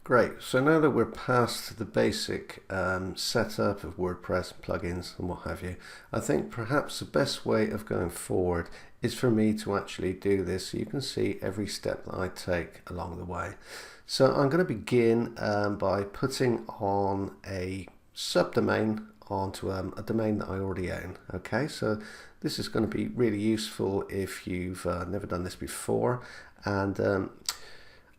Great, so now that we're past the basic setup of WordPress plugins and what have you, I think perhaps the best way of going forward is for me to actually do this so you can see every step that I take along the way. So I'm going to begin by putting on a subdomain onto a domain that I already own. Okay, so this is going to be really useful if you've never done this before, and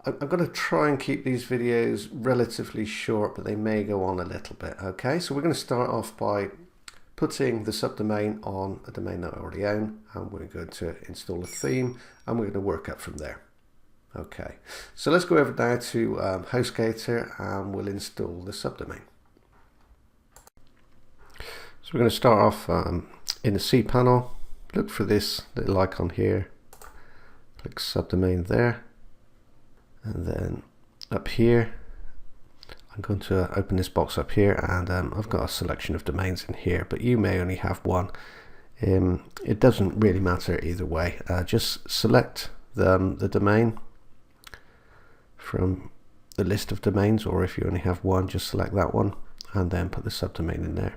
I'm going to try and keep these videos relatively short, but they may go on a little bit. Okay, so we're going to start off by putting the subdomain on a domain that I already own, and we're going to install a theme, and we're going to work up from there. Okay, so let's go over now to HostGator, and we'll install the subdomain. So we're going to start off in the cPanel. Look for this little icon here. Click subdomain there. And then up here, I'm going to open this box up here, and I've got a selection of domains in here, but you may only have one. It doesn't really matter either way. Just select the domain from the list of domains, or if you only have one, just select that one and then put the subdomain in there.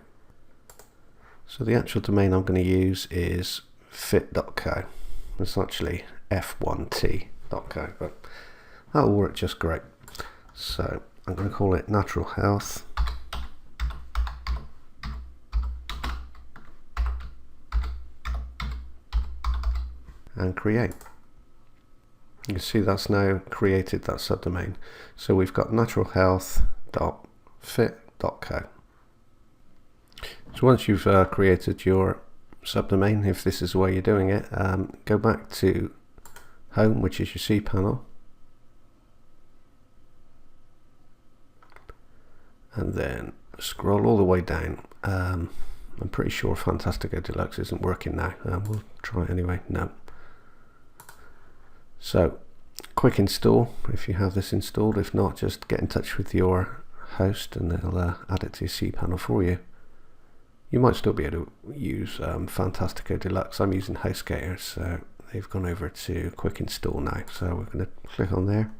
So the actual domain I'm going to use is fit.co. It's actually f1t.co, but that'll work just great. So I'm going to call it Natural Health. And create. You can see that's now created that subdomain. So we've got naturalhealth.fit.co. So once you've created your subdomain, if this is the way you're doing it, go back to Home, which is your cPanel. And then scroll all the way down. I'm pretty sure Fantastico Deluxe isn't working now. We'll try it anyway. No. So quick install if you have this installed. If not, just get in touch with your host and they'll add it to your cPanel for you. You might still be able to use Fantastico Deluxe. I'm using HostGator, so they've gone over to quick install now. So we're going to click on there.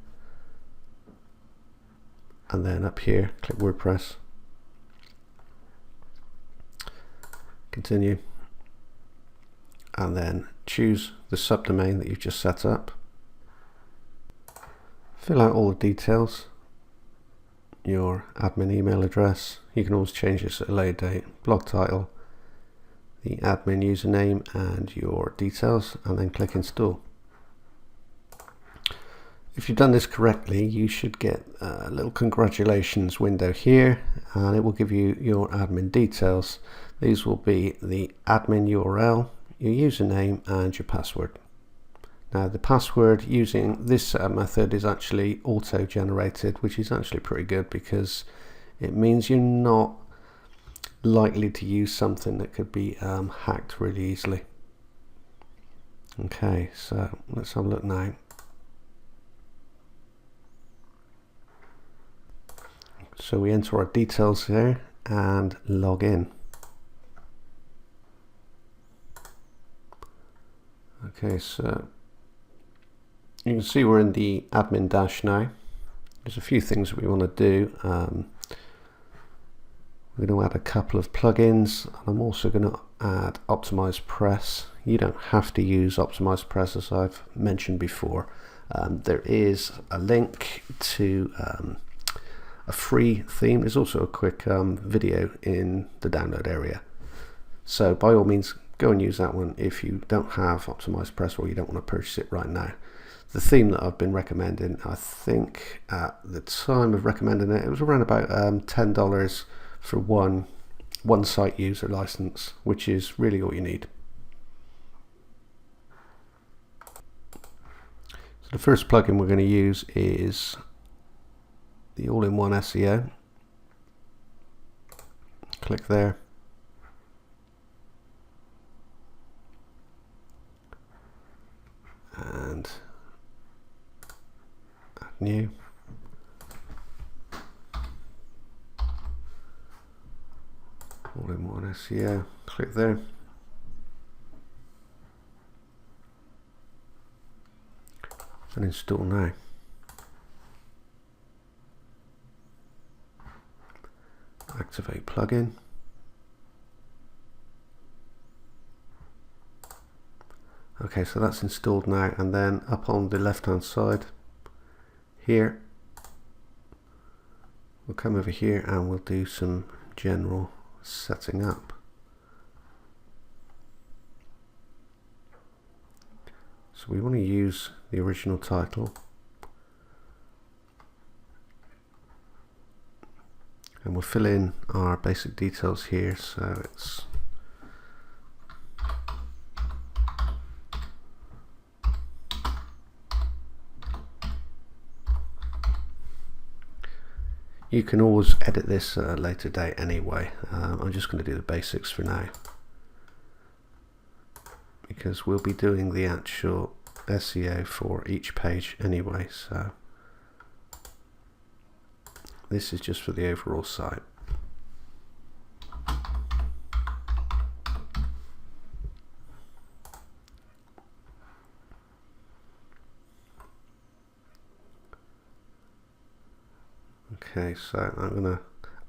And then up here, click WordPress. Continue. And then choose the subdomain that you've just set up. Fill out all the details. Your admin email address. You can always change this at a later date. Blog title. The admin username and your details. And then click install. If you've done this correctly, you should get a little congratulations window here, and it will give you your admin details. These will be the admin URL, your username and your password. Now the password using this method is actually auto-generated, which is actually pretty good because it means you're not likely to use something that could be hacked really easily. Okay, so let's have a look now. So we enter our details here and log in. Okay, so you can see we're in the admin dash now. There's a few things that we want to do. We're going to add a couple of plugins, and I'm also going to add Optimize Press. You don't have to use Optimize Press, as I've mentioned before. There is a link to a free theme. There's also a quick video in the download area. So by all means, go and use that one if you don't have Optimize Press or you don't want to purchase it right now. The theme that I've been recommending, I think at the time of recommending it, it was around about $10 for one site user license, which is really all you need. So the first plugin we're going to use is the all-in-one SEO. Click there. And add new. All-in-one SEO. Click there. And install now. Activate plugin. Okay, so that's installed now, and then up on the left hand side here, we'll come over here and we'll do some general setting up. So we want to use the original title, and we'll fill in our basic details here. So it's you can always edit this at a later date anyway. I'm just going to do the basics for now, because we'll be doing the actual SEO for each page anyway, so this is just for the overall site. Okay, so I'm going to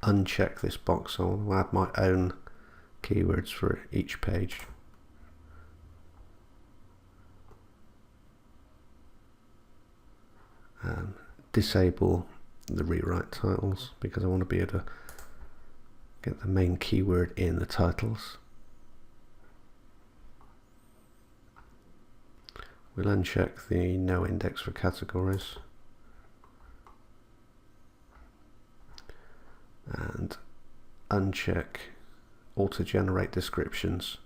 uncheck this box. I want to add my own keywords for each page. Disable the rewrite titles, because I want to be able to get the main keyword in the titles. We'll uncheck the no index for categories and uncheck auto generate descriptions.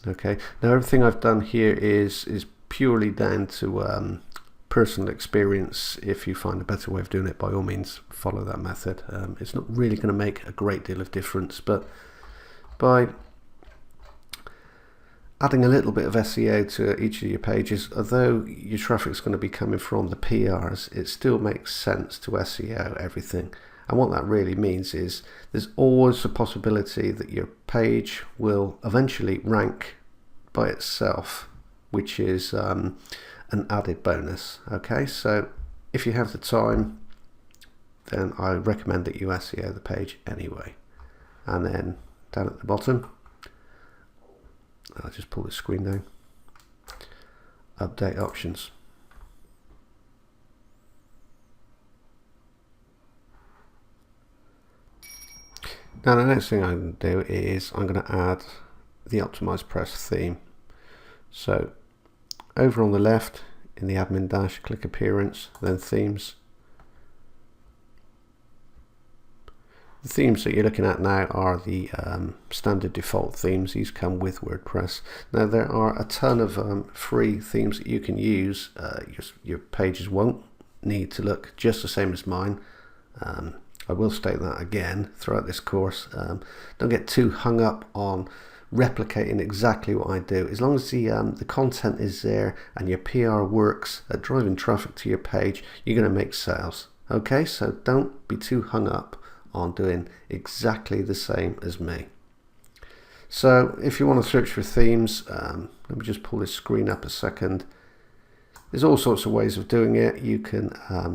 Okay, now everything I've done here is purely down to personal experience. If you find a better way of doing it, by all means follow that method. It's not really going to make a great deal of difference, but by adding a little bit of SEO to each of your pages, although your traffic is going to be coming from the PRs, it still makes sense to SEO everything. And what that really means is there's always a possibility that your page will eventually rank by itself, which is an added bonus. Okay, so if you have the time, then I recommend that you SEO the page anyway. And then down at the bottom, I'll just pull the screen down, update options. Now the next thing I'm going to do is I'm going to add the optimized press theme. So over on the left in the admin dash, click appearance, then themes. The themes that you're looking at now are the standard default themes. These come with WordPress. Now there are a ton of free themes that you can use. Your pages won't need to look just the same as mine. I will state that again throughout this course. Don't get too hung up on replicating exactly what I do. As long as the content is there and your PR works at driving traffic to your page, you're going to make sales. Okay, so don't be too hung up on doing exactly the same as me. So if you want to search for themes, let me just pull this screen up a second. There's all sorts of ways of doing it. You can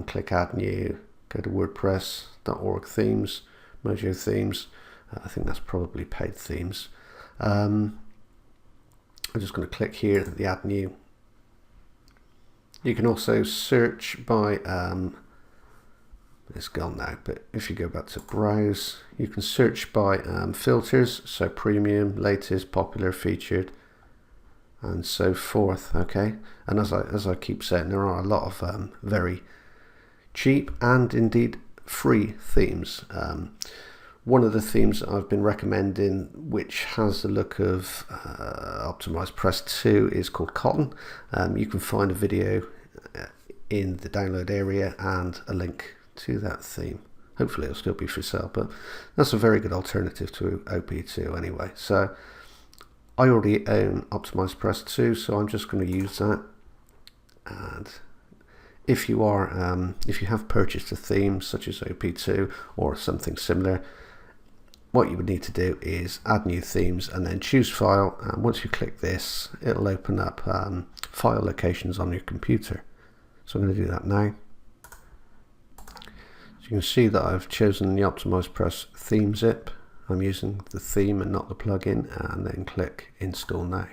click add new, go to wordpress.org themes, Mojo themes. I think that's probably paid themes. I'm just going to click here at the add new. You can also search by it's gone now, but if you go back to browse, you can search by filters, so premium, latest, popular, featured, and so forth. Okay, and as I keep saying, there are a lot of very cheap and indeed free themes. One of the themes that I've been recommending, which has the look of Optimized Press 2, is called Cotton. You can find a video in the download area and a link to that theme. Hopefully it'll still be for sale, but that's a very good alternative to OP2 anyway. So I already own Optimized Press 2, so I'm just going to use that. And if you have purchased a theme such as OP2 or something similar, what you would need to do is add new themes and then choose file, and once you click this, it'll open up file locations on your computer. So I'm going to do that now. So You can see that I've chosen the Optimize Press theme zip. I'm using the theme and not the plugin, and then click Install Now.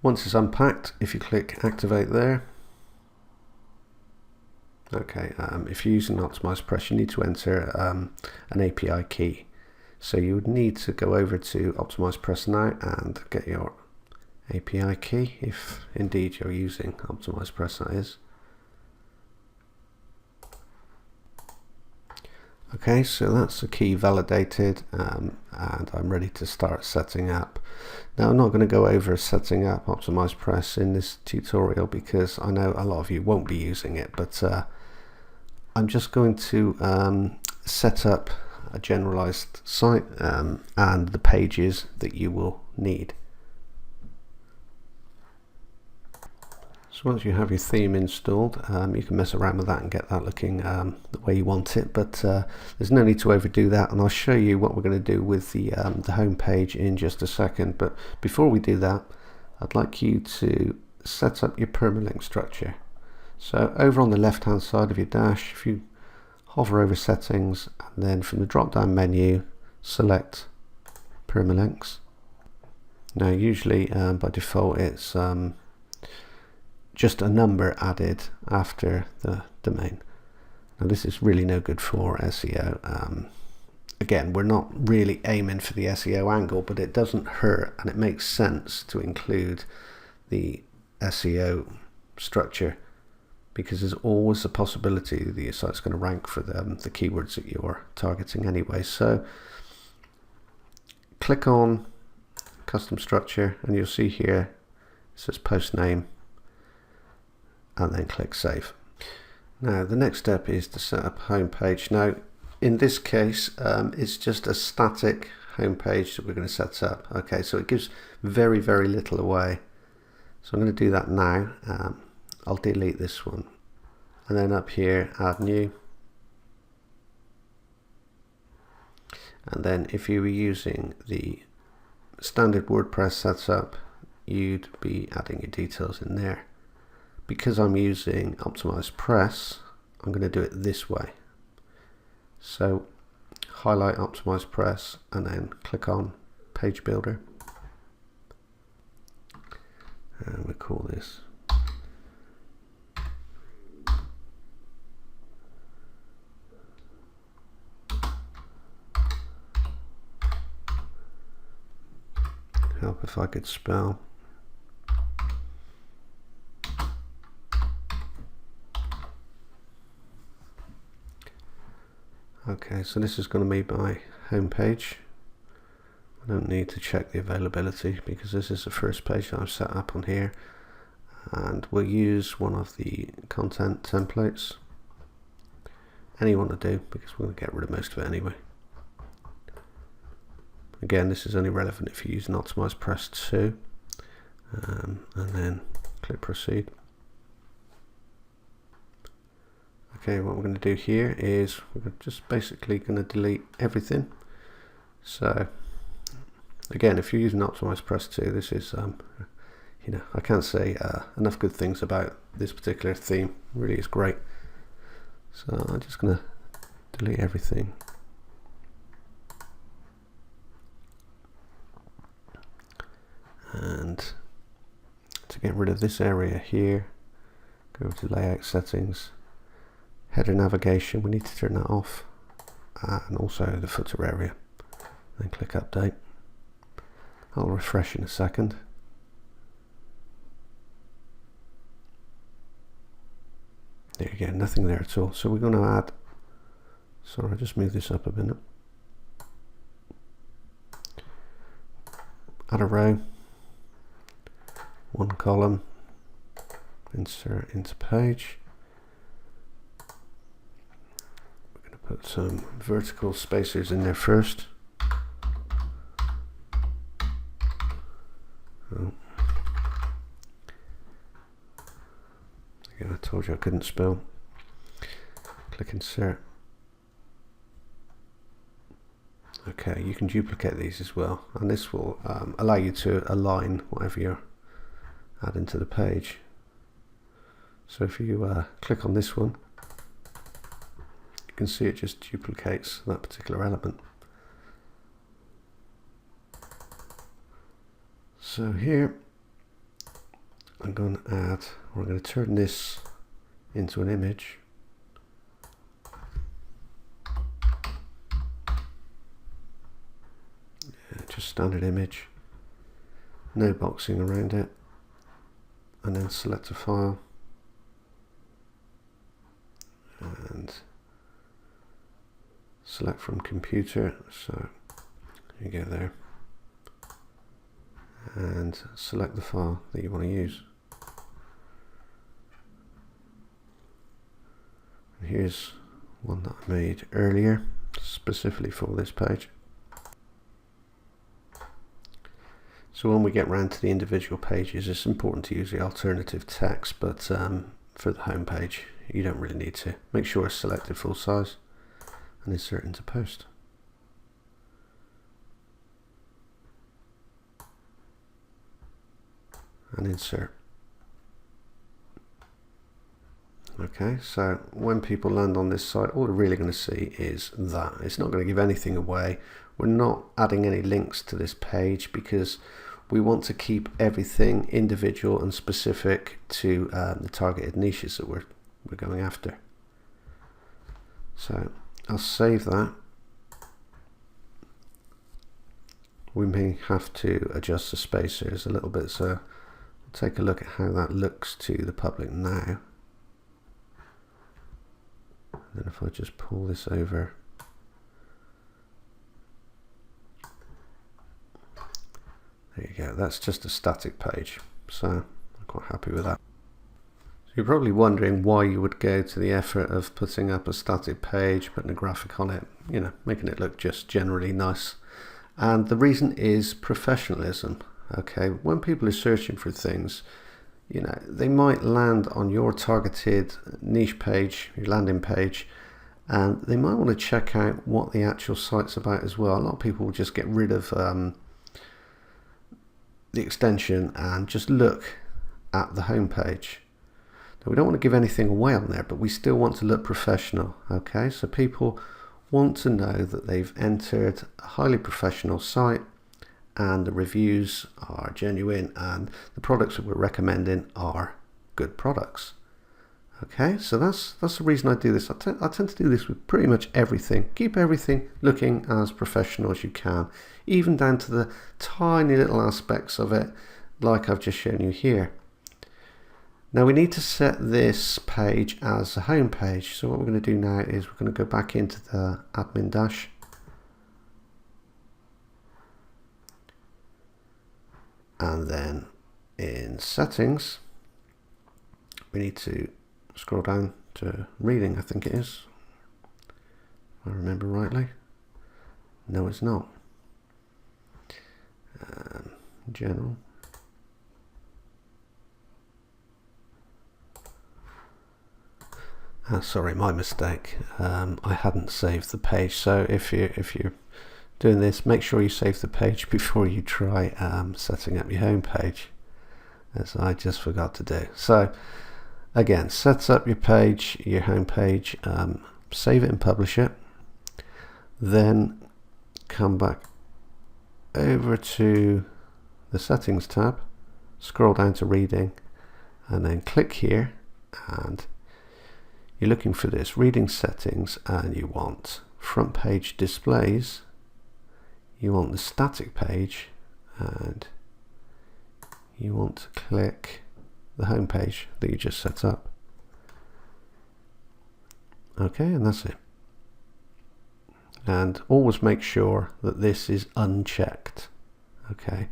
Once it's unpacked, if you click Activate there, okay, if you're using Optimize Press, you need to enter an API key. So you would need to go over to Optimize Press now and get your API key, if indeed you're using Optimize Press, that is. Okay, so that's the key validated, and I'm ready to start setting up. Now, I'm not going to go over setting up Optimize Press in this tutorial because I know a lot of you won't be using it, but I'm just going to set up a generalized site and the pages that you will need. So once you have your theme installed, you can mess around with that and get that looking the way you want it, but there's no need to overdo that, and I'll show you what we're going to do with the home page in just a second. But before we do that, I'd like you to set up your permalink structure. So over on the left hand side of your dash, if you hover over settings, and then from the drop down menu select permalinks. Now usually by default it's just a number added after the domain. Now this is really no good for SEO. Again, we're not really aiming for the SEO angle, but it doesn't hurt and it makes sense to include the SEO structure, because there's always a possibility that your site's going to rank for the keywords that you're targeting anyway. So click on custom structure and you'll see here it says post name, and then click save. Now the next step is to set up a home page. Now in this case it's just a static home page that we're going to set up. Okay, so it gives very little away, so I'm going to do that now. I'll delete this one, and then up here add new, and then if you were using the standard WordPress setup, you'd be adding your details in there. Because I'm using Optimize Press, I'm going to do it this way. So highlight Optimize Press and then click on Page Builder, and we call this help if I could spell. Okay, so this is going to be my home page. I don't need to check the availability because this is the first page that I've set up on here, and we'll use one of the content templates. Any one to do, because we're going to get rid of most of it anyway. Again, this is only relevant if you're using Optimize Press 2, and then click proceed. Okay, what we're going to do here is we're just basically going to delete everything. So again, if you're using Optimize Press 2, this is you know, I can't say enough good things about this particular theme. It really is great. So I'm just going to delete everything. And to get rid of this area here, go to layout settings, header navigation, we need to turn that off, and also the footer area. Then click update. I'll refresh in a second. There you go, nothing there at all. So we're going to add, sorry, I'll just move this up a minute. Add a row, one column, insert into page. Put some vertical spacers in there first. Oh. Again, I told you I couldn't spell. Click insert. Okay, you can duplicate these as well, and this will allow you to align whatever you're adding to the page. So if you click on this one, can see it just duplicates that particular element. So here I'm going to add, we're going to turn this into an image. Just standard image, no boxing around it, and then select a file and select from computer, so you go there and select the file that you want to use. And here's one that I made earlier specifically for this page. So when we get round to the individual pages, it's important to use the alternative text, but for the home page you don't really need to. Make sure it's selected full size and insert into post. And insert. Okay, so when people land on this site, all they're really going to see is that. It's not going to give anything away. We're not adding any links to this page because we want to keep everything individual and specific to the targeted niches that we're going after. So I'll save that. We may have to adjust the spacers a little bit, so we'll take a look at how that looks to the public now. And then if I just pull this over, there you go, that's just a static page, so I'm quite happy with that. So you're probably wondering why you would go to the effort of putting up a static page, putting a graphic on it, you know, making it look just generally nice. And the reason is professionalism. Okay, when people are searching for things, you know, they might land on your targeted niche page, your landing page, and they might want to check out what the actual site's about as well. A lot of people will just get rid of the extension and just look at the home page. Now, we don't want to give anything away on there, but we still want to look professional. Okay, so people want to know that they've entered a highly professional site and the reviews are genuine and the products that we're recommending are good products. Okay, so that's the reason I do this. I tend to do this with pretty much everything. Keep everything looking as professional as you can, even down to the tiny little aspects of it, like I've just shown you here. Now we need to set this page as a home page. So what we're going to do now is we're going to go back into the admin dash. And then in settings, we need to scroll down to reading, I think it is, if I remember rightly. No, it's not. General. Sorry, my mistake. I hadn't saved the page. So if you're doing this, make sure you save the page before you try setting up your home page, as I just forgot to do. So again, set up your page, your home page, save it and publish it. Then come back over to the settings tab, scroll down to reading, and then click here, and you're looking for this reading settings, and you want front page displays, you want the static page, and you want to click the home page that you just set up. Okay, and that's it. And always make sure that this is unchecked. Okay,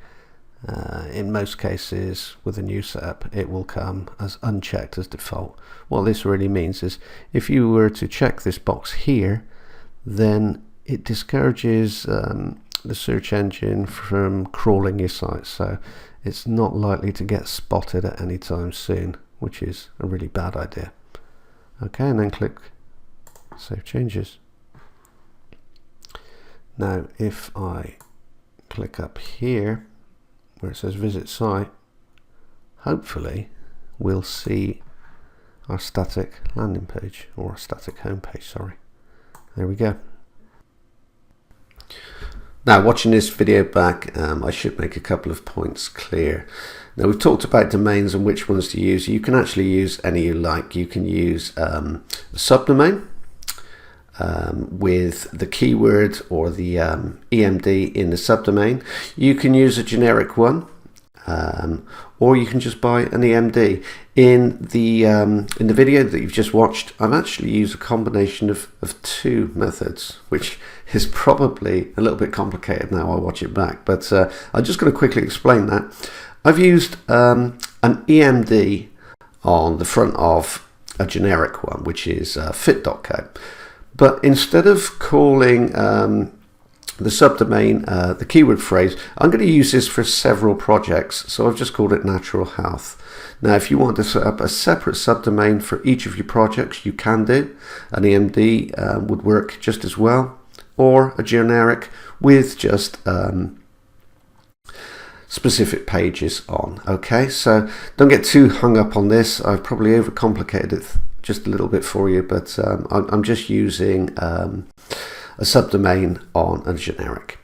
in most cases with a new setup it will come as unchecked as default. What this really means is if you were to check this box here, then it discourages the search engine from crawling your site, so it's not likely to get spotted at any time soon, which is a really bad idea. Okay, and then click Save Changes. Now if I click up here where it says Visit Site, hopefully we'll see our static landing page, or static home page, sorry. There we go. Now, watching this video back, I should make a couple of points clear. Now, we've talked about domains and which ones to use. You can actually use any you like. You can use a subdomain with the keyword or the EMD in the subdomain. You can use a generic one, or you can just buy an EMD. In the video that you've just watched, I've actually used a combination of two methods, which is probably a little bit complicated now I watch it back, but I'm just going to quickly explain that. I've used an EMD on the front of a generic one, which is fit.co. But instead of calling the subdomain the keyword phrase, I'm going to use this for several projects, so I've just called it natural health. Now, if you want to set up a separate subdomain for each of your projects, you can do. An EMD would work just as well, or a generic with just specific pages on. Okay, so don't get too hung up on this. I've probably overcomplicated it just a little bit for you, but I'm just using a subdomain on a generic.